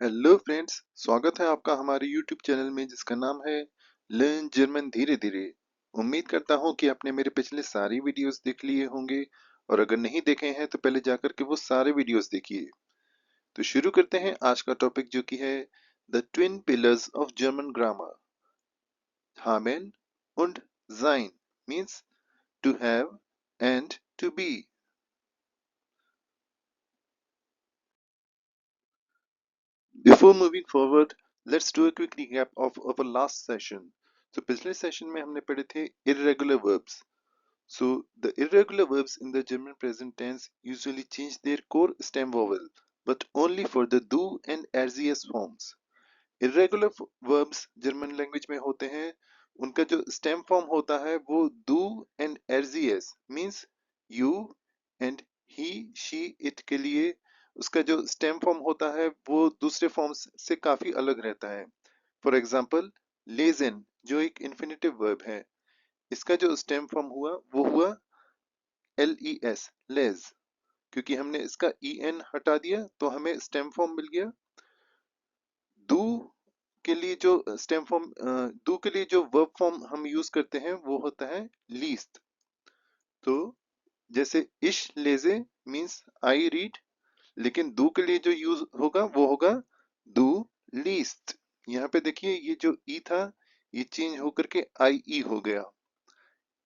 Hello friends, स्वागत है आपका हमारे यूट्यूब चैनल में जिसका नाम है लर्न जर्मन धीरे धीरे। उम्मीद करता हूँ कि आपने मेरे पिछले सारी वीडियोस देख लिए होंगे और अगर नहीं देखे हैं तो पहले जाकर के वो सारे वीडियोस देखिए। तो शुरू करते हैं आज का टॉपिक जो कि है the twin pillars of German grammar. haben und sein means to have and to be। Before moving forward, let's do a quick recap of our last session. So पिछले सेशन में हमने पढ़े थे irregular verbs. So the irregular verbs in the German present tense usually change their core stem vowel, but only for the do and as forms. Irregular verbs German language में होते हैं, उनका जो stem form होता है वो do and as means you and he, she, it के लिए उसका जो stem form होता है वो दूसरे forms से काफी अलग रहता है। For example, lesen जो एक infinitive verb है, इसका जो stem form हुआ वो हुआ les, les, क्योंकि हमने इसका en हटा दिया तो हमें stem form मिल गया। do के लिए जो स्टेम फॉर्म डू के लिए जो वर्ब फॉर्म हम यूज करते हैं वो होता है लीस्ट। तो जैसे इश लेजे मींस आई रीड, लेकिन डू के लिए जो यूज होगा वो होगा डू लीस्ट। यहाँ पे देखिए ये जो ई था ये चेंज होकर के आई ई हो गया।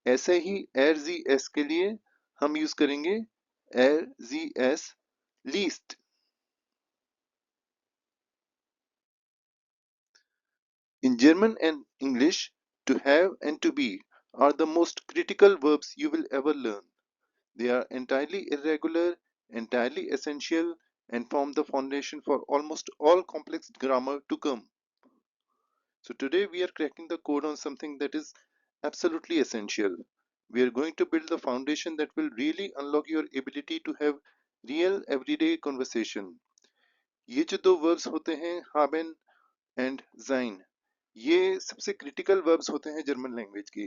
ऐसे ही एर जी एस के लिए हम यूज करेंगे एर G S least. In German and English, to have and to be are the most critical verbs you will ever learn. They are entirely irregular, entirely essential, and form the foundation for almost all complex grammar to come. So today we are cracking the code on something that is absolutely essential. We are going to build the foundation that will really unlock your ability to have real everyday conversation. ये जो दो verbs होते हैं haben and sein, ये सबसे critical verbs होते हैं German language की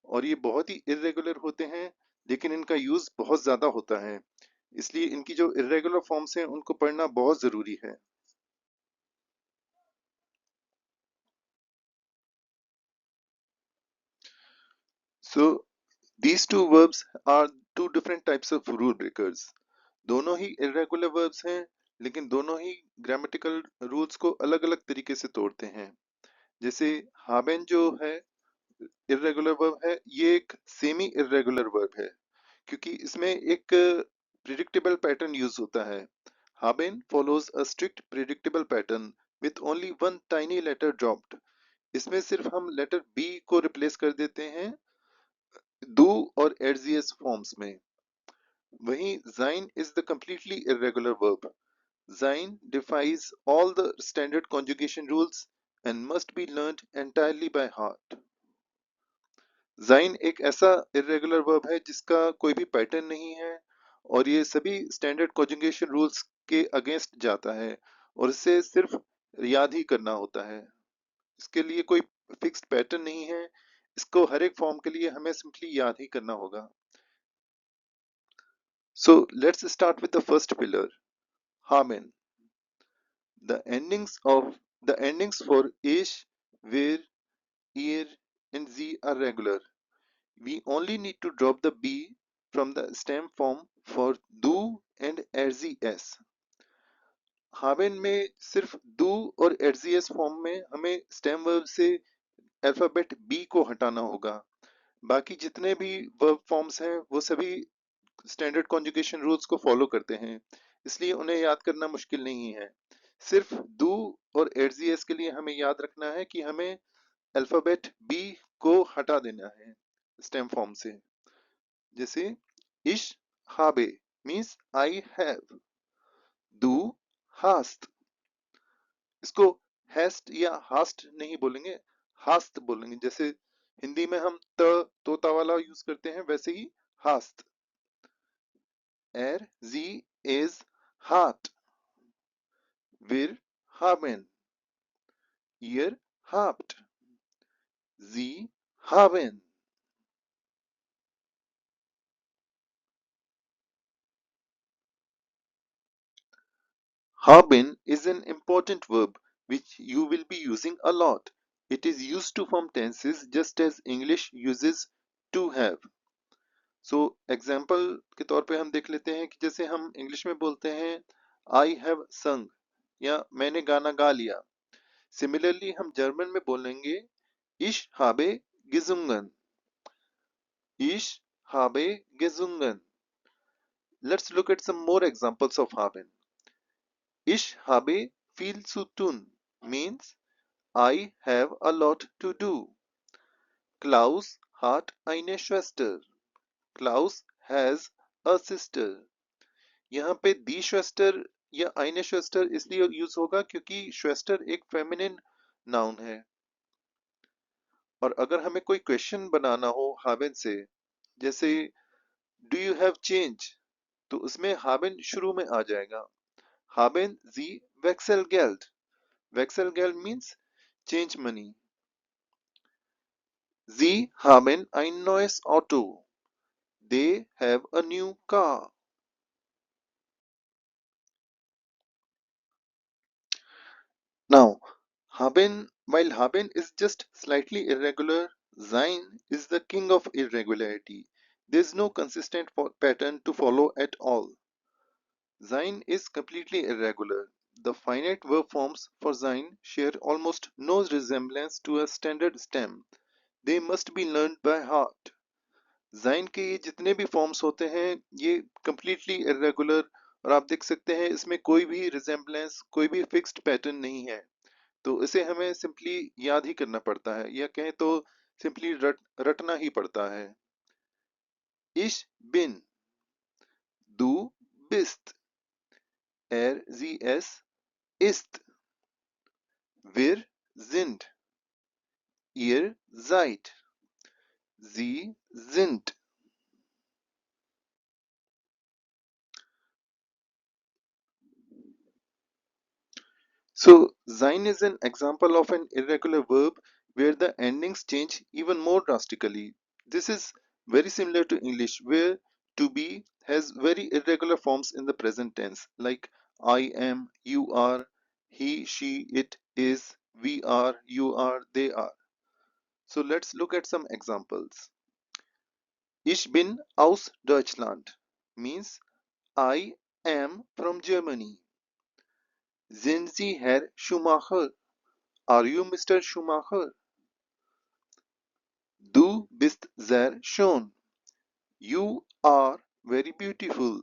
और ये बहुत ही इरेगुलर होते हैं, लेकिन इनका यूज बहुत ज्यादा होता है, इसलिए इनकी जो इरेगुलर फॉर्म्स हैं उनको पढ़ना बहुत जरूरी है। So these two verbs are two different types of rule breakers. दोनों ही इरेगुलर वर्ब्स हैं, लेकिन दोनों ही ग्रामेटिकल रूल्स को अलग अलग तरीके से तोड़ते हैं। जैसे हाबेन जो है इरेगुलर वर्ब है, ये एक सेमी इरेगुलर वर्ब है क्योंकि इसमें एक प्रिडिक्टेबल पैटर्न यूज होता है। haben follows a strict predictable pattern with only one tiny letter dropped। इसमें सिर्फ हम लेटर बी को रिप्लेस कर देते हैं do और एडजीएस फॉर्म्स में। वहीं sein is the completely irregular verb। sein defies all the standard conjugation rules and must be learned entirely by heart। जाइन एक ऐसा इरेगुलर वर्ब है जिसका कोई भी पैटर्न नहीं है और ये सभी स्टैंडर्ड कॉन्जुगेशन रूल्स के अगेंस्ट जाता है और इसे सिर्फ याद ही करना होता है। इसके लिए कोई फिक्स्ड पैटर्न नहीं है, इसको हर एक फॉर्म के लिए हमें सिंपली याद ही करना होगा। So let's start with the first pillar, हामेन। द एंडिंग्स फॉर इश, वेर, ईर and z are regular. We only need to drop the b from the stem form for do and as। हावेन में सिर्फ do और as फॉर्म में हमें stem verb से अल्फाबेट b को हटाना होगा। बाकी जितने भी वर्ब फॉर्म्स हैं वो सभी स्टैंडर्ड कॉन्जुगेशन रूल्स को फॉलो करते हैं, इसलिए उन्हें याद करना मुश्किल नहीं है। सिर्फ do और as के लिए हमें याद रखना है कि हमें अल्फाबेट b को हटा देना है स्टेम फॉर्म से। जैसे इश habe means I have, du hast, इसको हैस्ट या हास्ट नहीं बोलेंगे, हास्ट बोलेंगे। जैसे हिंदी में हम त तोता वाला यूज करते हैं वैसे ही हास्ट। जी इज हार्ट, wir haben, ihr habt, sie haben। Haben is an important verb which you will be using a lot. It is used to form tenses just as English uses to have. So example के तौर पे हम देख लेते हैं कि जैसे हम इंग्लिश में बोलते हैं आई हैव संग या मैंने गाना गा लिया. सिमिलरली हम जर्मन में बोलेंगे इश habe gesungen. इश habe gesungen. Let's look at some more examples of haben. Ich habe viel zu tun means I have a lot to do. Klaus hat eine Schwester. Klaus has a sister. यहाँ पे दी श्वेस्टर या eine श्वेस्टर इसलिए use होगा क्योंकि श्वेस्टर एक feminine noun है. और अगर हमें कोई क्वेश्चन बनाना हो haben से, जैसे डू यू हैव चेंज, तो उसमें haben शुरू में आ जाएगा. Haben Sie Wechselgeld? Wechselgeld means change money. Sie haben ein neues Auto. They have a new car. Now, while haben is just slightly irregular, sein is the king of irregularity. There is no consistent pattern to follow at all. Sein is completely irregular. The finite verb forms for sein share almost no resemblance to a standard stem. They must be learned by heart. जाइन के ये जितने भी forms होते हैं ये completely irregular और आप देख सकते हैं इसमें कोई भी रिजेम्बलेंस कोई भी फिक्स्ड पैटर्न नहीं है. तो इसे हमें सिंपली याद ही करना पड़ता है या कहें तो सिंपली रटना ही पड़ता है. Ich bin, du bist, sie es ist, wir sind, ihr seid, sie sind. So, sein is an example of an irregular verb where the endings change even more drastically. This is very similar to English where to be has very irregular forms in the present tense like I am, you are, he, she, it is, we are, you are, they are. So let's look at some examples. Ich bin aus Deutschland means I am from Germany. Sind Sie Herr Schumacher? Are you Mr. Schumacher? Du bist sehr schön. You are very beautiful.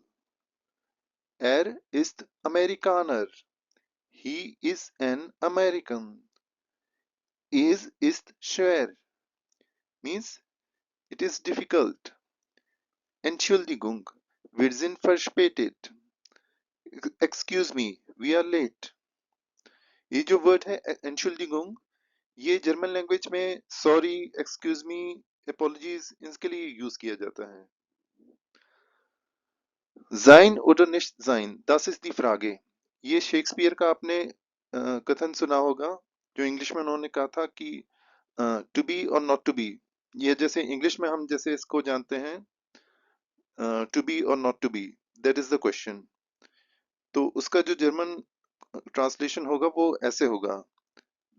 Ist Amerikaner. He is an American. Ist schwer means it is difficult. Entschuldigung, wir sind verspätet. Excuse me, we are late. ये जो word है Entschuldigung, ये German language में sorry, excuse me, apologies इनके लिए use किया जाता है. Sein oder nicht sein, das ist die Frage. ये शेक्सपियर का आपने कथन सुना होगा जो इंग्लिश में उन्होंने कहा था कि टू बी और नॉट टू बी. ये जैसे इंग्लिश में हम जैसे इसको जानते हैं टू बी और not to be, that is the question. तो उसका जो जर्मन ट्रांसलेशन होगा वो ऐसे होगा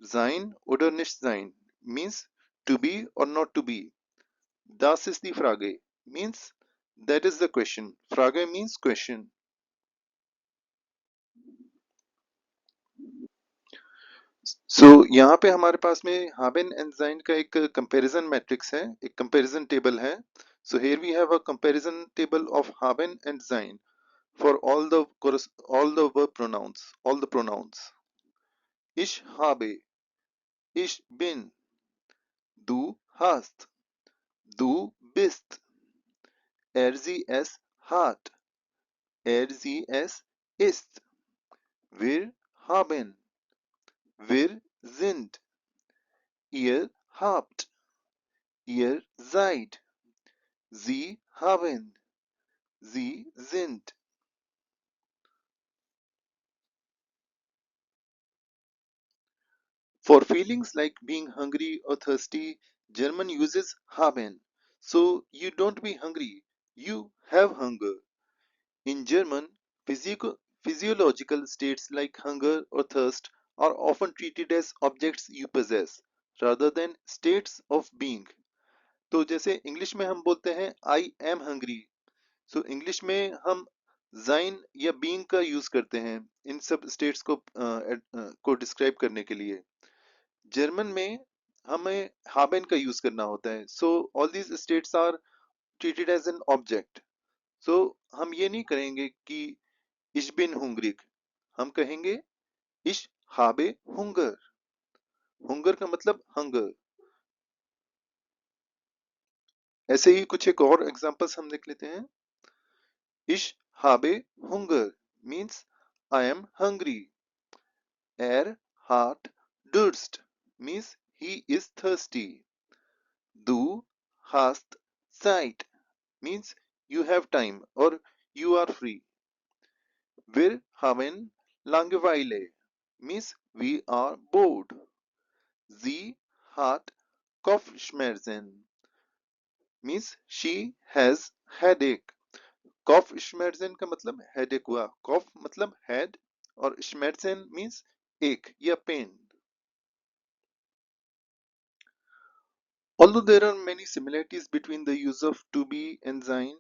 sein oder nicht sein means to be or not to be. Das ist die Frage means that is the question. Frage means question. सो यहाँ पे हमारे पास में haben and sein का एक कंपैरिजन मैट्रिक्स है, एक कंपैरिजन टेबल है. So here we have a comparison table of haben and sein for all the verb pronouns, all the pronouns. Ich habe, ich bin, du hast, du bist, sie es hat, sie es ist, wir haben, wir sind, ihr habt, ihr seid, sie haben, sie sind. For feelings like being hungry or thirsty, German uses haben. So you don't be hungry, you have hunger. In German, Physiological states like hunger or thirst are often treated as objects you possess rather than states of being. तो जैसे English में हम बोलते हैं आई am hungry, so English में हम जाइन या बीइंग का यूज करते हैं इन सब स्टेट्स को डिस्क्राइब करने के लिए। जर्मन में हमें हाबेन का यूज करना होता है। So all these states are treated as an object. So हम ये नहीं करेंगे कि इश बिन हुंग्रिक, हम कहेंगे इश हाबे हुंगर। हुंगर का मतलब हंगर। ऐसे ही कुछ एक और एग्जांपल्स हम देख लेते हैं। इश हाबे हुंगर means I am hungry. Er hat Durst means he is thirsty. Du hast Zeit means you have time or you are free. Wir haben Langeweile means we are bored. Sie hat Kopfschmerzen means she has headache. Kopfschmerzen का मतलब headache हुआ। Kopf मतलब head और Schmerzen means ache या pain. Although there are many similarities between the use of to be and sein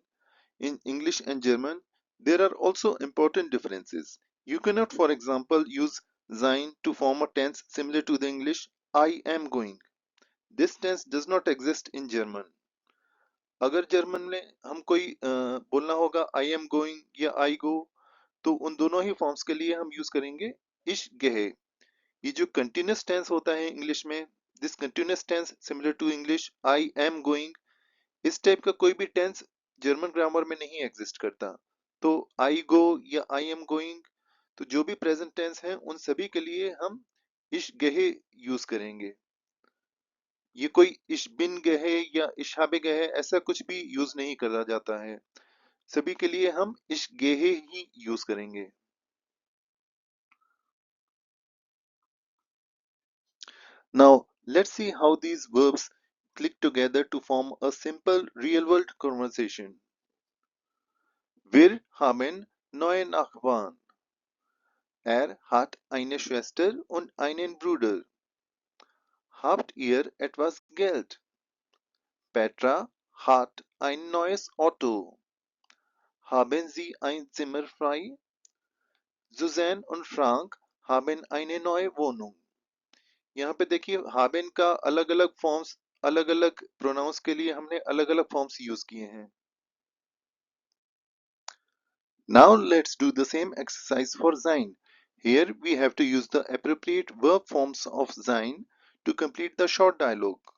in English and German, there are also important differences. You cannot, for example, use sein to form a tense similar to the English I am going. This tense does not exist in German. अगर German में हम कोई बोलना होगा आई am going या आई गो, तो उन दोनों ही फॉर्म्स के लिए हम यूज करेंगे इश गेहे। ये जो कंटिन्यूस टेंस होता है इंग्लिश में, this continuous tense similar to English I am going, इस टाइप का कोई भी टेंस जर्मन ग्रामर में नहीं एग्जिस्ट करता। तो आई गो या आई एम गोइंग, तो जो भी प्रेजेंट टेंस है उन सभी के लिए हम इश गेहे यूज करेंगे। ये कोई इश बिन गहे या इशाबे गहे ऐसा कुछ भी यूज नहीं करा जाता है। सभी के लिए हम इश गेहे ही यूज करेंगे। Now, let's see how these verbs click together to form a simple real-world conversation. Wir haben neue Nachbarn. Er hat eine Schwester und einen Bruder. Habt ihr etwas Geld? Petra hat ein neues Auto. Haben Sie ein Zimmer frei? Suzanne und Frank haben eine neue Wohnung. यहाँ पे देखिए haben का अलग अलग forms, अलग अलग pronounce के लिए हमने अलग अलग फॉर्म्स यूज किए हैं। Now let's do the same exercise for sein. Here we have to use the appropriate verb forms of sein to complete the short dialogue.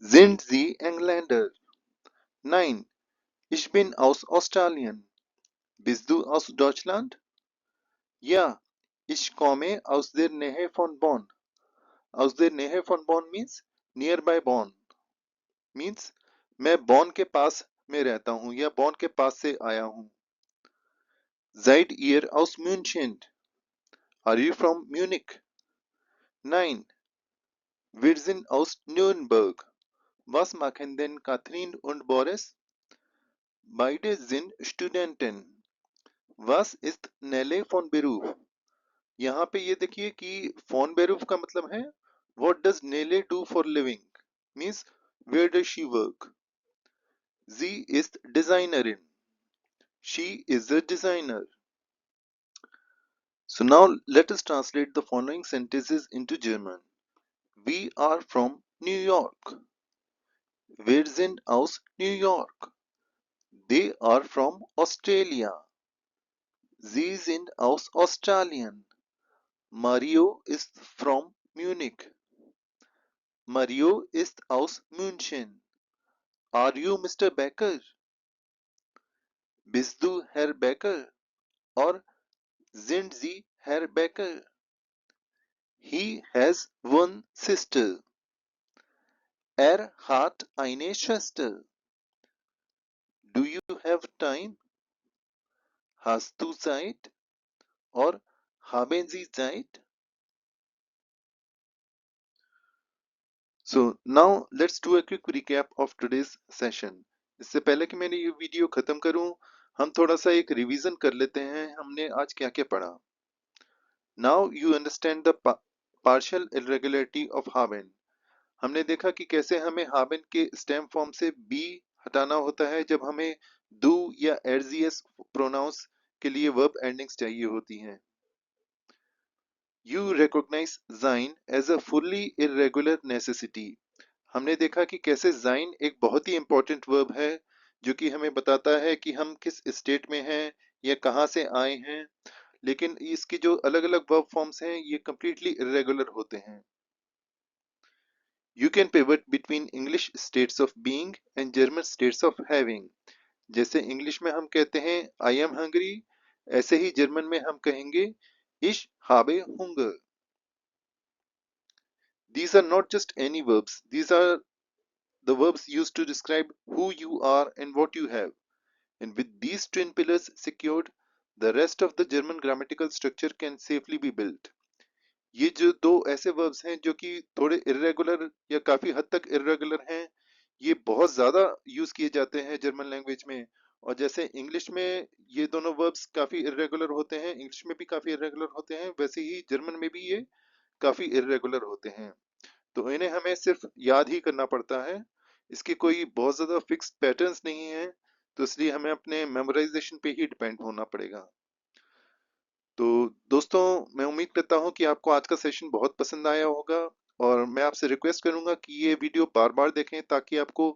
Sind Sie Engländer? Nein, ich bin aus Australien. Bist du aus Deutschland? Ja, ich komme aus der Nähe von Bonn. Aus der Nähe von Bonn means nearby Bonn. Means मैं बॉन के पास में रहता हूँ या बॉन के पास से आया हूँ। Seid ihr aus München? Are you from Munich? Nein, wir sind aus Nürnberg. Was machen denn Katrin und Boris? Beide sind Studenten. Was ist Nelle von Beruf? यहाँ पे ये देखिए कि von Beruf का मतलब है What does Nelle do for living? Means where does she work? Sie ist Designerin. She is a designer. So now let us translate the following sentences into German. We are from New York. Wir sind aus New York. They are from Australia. Sie sind aus Australien. Mario ist from Munich. Mario ist aus München. Are you Mr. Becker? Bist du Herr Becker? Or sind Sie Herr Becker? He has one sister. Er hat eine Schwester. Do you have time? Hast du Zeit? Or haben Sie Zeit? So now let's do a quick recap of today's session. इससे पहले कि मैंने ये video खत्म करूं, हम थोड़ा सा एक रिवीजन कर लेते हैं हमने आज क्या क्या पढ़ा। Now you understand the partial irregularity of हावेन। हमने देखा कि कैसे हमें हावेन के स्टेम फॉर्म से बी हटाना होता है जब हमें डू या एर्जियस प्रोनाउंस के लिए वर्ब एंडिंग्स चाहिए होती हैं। यू recognize जाइन as a fully irregular necessity। हमने देखा कि कैसे जाइन एक बहुत ही इंपॉर्टेंट वर्ब है जो कि हमें बताता है कि हम किस स्टेट में हैं या कहाँ से आए हैं, लेकिन इसकी जो अलग अलग वर्ब फॉर्म्स हैं ये completely irregular होते हैं। You can pivot between English states of being and German states of having। जैसे इंग्लिश में हम कहते हैं आई एम हंग्री, ऐसे ही जर्मन में हम कहेंगे ich habe Hunger। These are not just any verbs, these are the verbs used to describe who you are and what you have. And with these twin pillars secured, the rest of the German grammatical structure can safely be built। ये जो दो ऐसे verbs हैं जो कि थोड़े irregular या काफी हद तक irregular हैं, ये बहुत ज्यादा यूज किए जाते हैं जर्मन लैंग्वेज में। और जैसे इंग्लिश में ये दोनों verbs काफी irregular होते हैं, इंग्लिश में भी काफी irregular होते हैं, वैसे ही जर्मन में भी ये काफी irregular होते हैं। तो इन्हें हमें सिर्फ याद ही करना पड़ता है, इसके कोई बहुत ज़्यादा फिक्स्ड पैटर्न्स नहीं है, तो इसलिए हमें अपने मेमोराइजेशन पे ही डिपेंड होना पड़ेगा। तो दोस्तों, मैं उम्मीद करता हूँ कि आपको आज का सेशन बहुत पसंद आया होगा, और मैं आपसे रिक्वेस्ट करूंगा कि ये वीडियो बार बार देखें ताकि आपको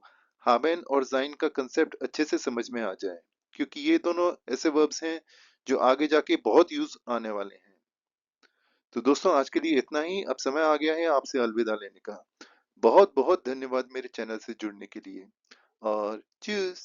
हाबेन और जाइन का कंसेप्ट अच्छे से समझ में आ जाए, क्योंकि ये दोनों ऐसे वर्ब्स हैं जो आगे जाके बहुत यूज आने वाले हैं। तो दोस्तों, आज के लिए इतना ही। अब समय आ गया है आपसे अलविदा लेने का। बहुत बहुत धन्यवाद मेरे चैनल से जुड़ने के लिए, और चीयर्स।